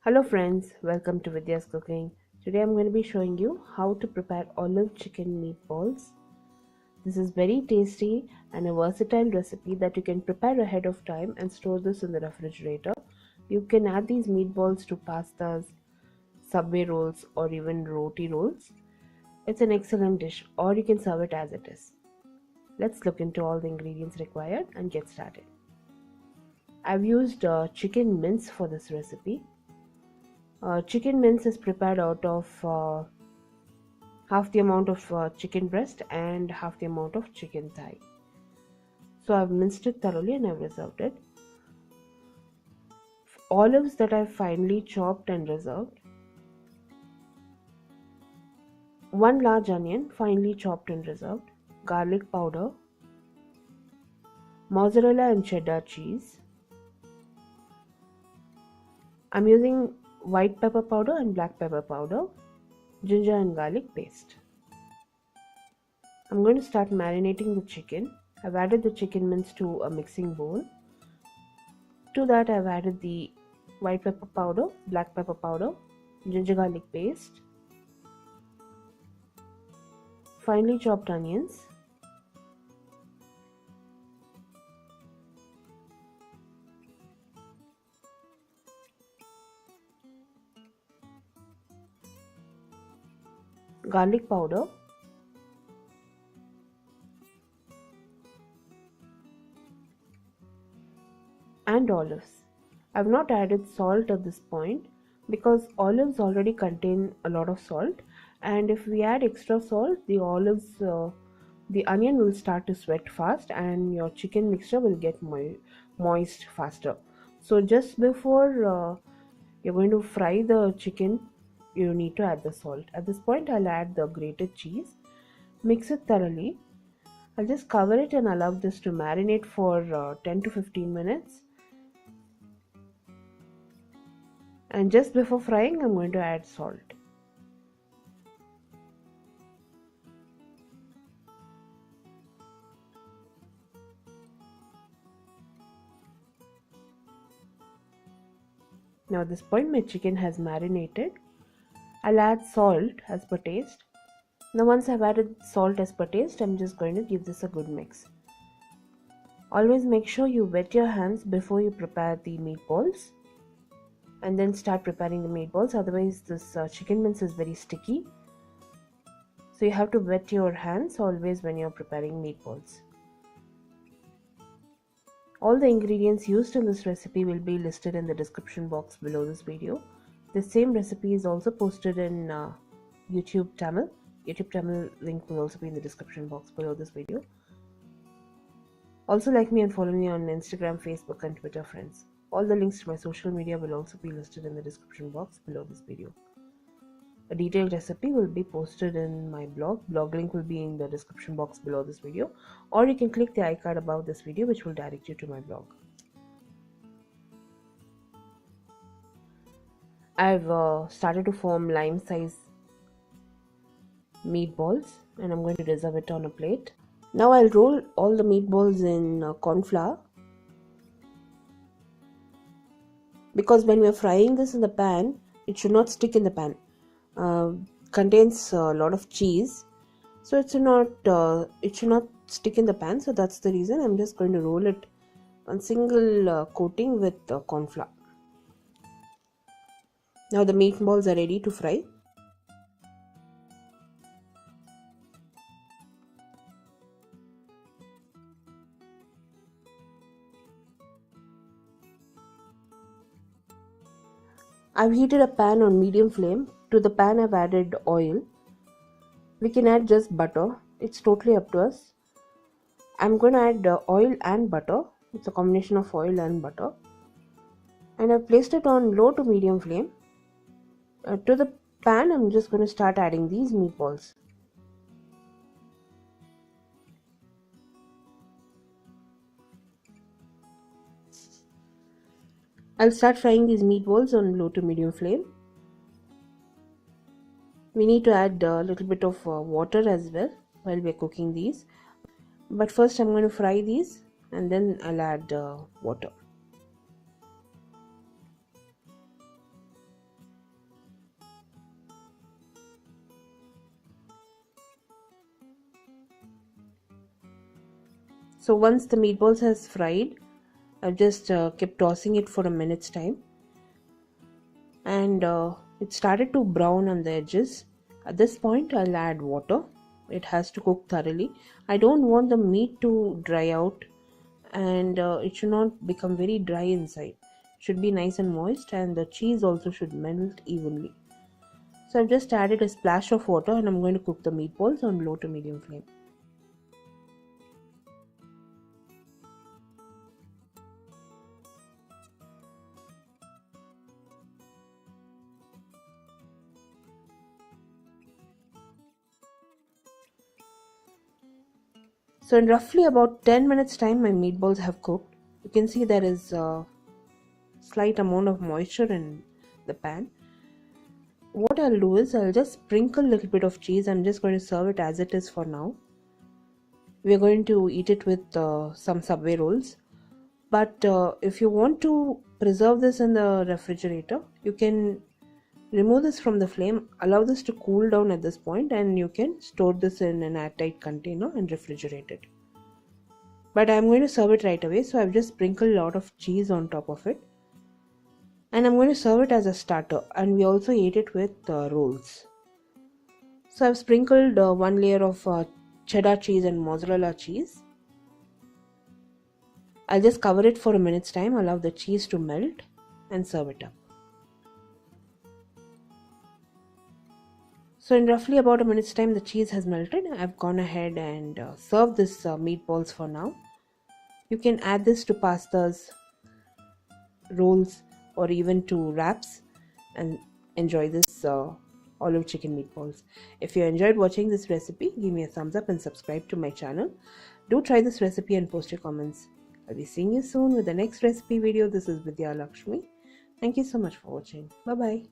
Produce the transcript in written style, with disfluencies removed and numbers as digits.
Hello friends, welcome to Vidyascooking. Today I'm going to be showing you how to prepare olive chicken meatballs. This is very tasty and a versatile recipe that you can prepare ahead of time and store this in the refrigerator. You can add these meatballs to pastas, subway rolls or even roti rolls. It's an excellent dish, or you can serve it as it is. Let's look into all the ingredients required and get started. I've used chicken mince for this recipe. Chicken mince is prepared out of half the amount of chicken breast and half the amount of chicken thigh. So I've minced it thoroughly and I've reserved it. Olives that I've finely chopped and reserved. 1 large onion finely chopped and reserved. Garlic powder. Mozzarella and cheddar cheese. I'm using white pepper powder and black pepper powder. Ginger and garlic paste. I'm going to start marinating the chicken. I've added the chicken mince to a mixing bowl. To that I've added the white pepper powder, black pepper powder, ginger garlic paste, finely chopped onions, garlic powder, and olives. I've not added salt at this point because olives already contain a lot of salt, and if we add extra salt, the onion will start to sweat fast and your chicken mixture will get moist faster. So just before you're going to fry the chicken, you need to add the salt. At this point I'll add the grated cheese, mix it thoroughly. I'll just cover it and allow this to marinate for 10 to 15 minutes. And just before frying, I'm going to add salt. Now at this point my chicken has marinated. I'll add salt as per taste. Now once I've added salt as per taste, I'm just going to give this a good mix. Always make sure you wet your hands before you prepare the meatballs. And then start preparing the meatballs, otherwise this chicken mince is very sticky. So you have to wet your hands always when you're preparing meatballs. All the ingredients used in this recipe will be listed in the description box below this video. The same recipe is also posted in YouTube Tamil. YouTube Tamil link will also be in the description box below this video. Also like me and follow me on Instagram, Facebook and Twitter, friends. All the links to my social media will also be listed in the description box below this video. A detailed recipe will be posted in my blog. Blog link will be in the description box below this video, or you can click the icon above this video which will direct you to my blog. I've started to form lime size meatballs and I'm going to reserve it on a plate. Now I'll roll all the meatballs in corn flour. Because when we are frying this in the pan, it should not stick in the pan. Contains a lot of cheese, so it should not stick in the pan. So that's the reason I'm just going to roll it on single coating with corn flour. Now the meatballs are ready to fry. I've heated a pan on medium flame. To the pan I've added oil. We can add just butter. It's totally up to us. I'm going to add oil and butter. It's a combination of oil and butter. And I've placed it on low to medium flame. To the pan I'm just going to start adding these meatballs. I'll start frying these meatballs on low to medium flame. We need to add a little bit of water as well while we're cooking these. But first I'm going to fry these and then I'll add water. So once the meatballs has fried, I've just kept tossing it for a minute's time, and it started to brown on the edges. At this point, I'll add water. It has to cook thoroughly. I don't want the meat to dry out, and it should not become very dry inside. It should be nice and moist, and the cheese also should melt evenly. So I've just added a splash of water, and I'm going to cook the meatballs on low to medium flame. So in roughly about 10 minutes time, my meatballs have cooked. You can see there is a slight amount of moisture in the pan. What I'll do is I'll just sprinkle a little bit of cheese. I'm just going to serve it as it is for now. We're going to eat it with some Subway rolls. But if you want to preserve this in the refrigerator, you can remove this from the flame, allow this to cool down at this point, and you can store this in an airtight container and refrigerate it. But I'm going to serve it right away, so I've just sprinkled a lot of cheese on top of it. And I'm going to serve it as a starter, and we also ate it with rolls. So I've sprinkled one layer of cheddar cheese and mozzarella cheese. I'll just cover it for a minute's time, allow the cheese to melt, and serve it up. So in roughly about a minute's time, the cheese has melted. I've gone ahead and served this meatballs for now. You can add this to pastas, rolls, or even to wraps, and enjoy this olive chicken meatballs. If you enjoyed watching this recipe, give me a thumbs up and subscribe to my channel. Do try this recipe and post your comments. I'll be seeing you soon with the next recipe video. This is Vidya Lakshmi. Thank you so much for watching. Bye bye.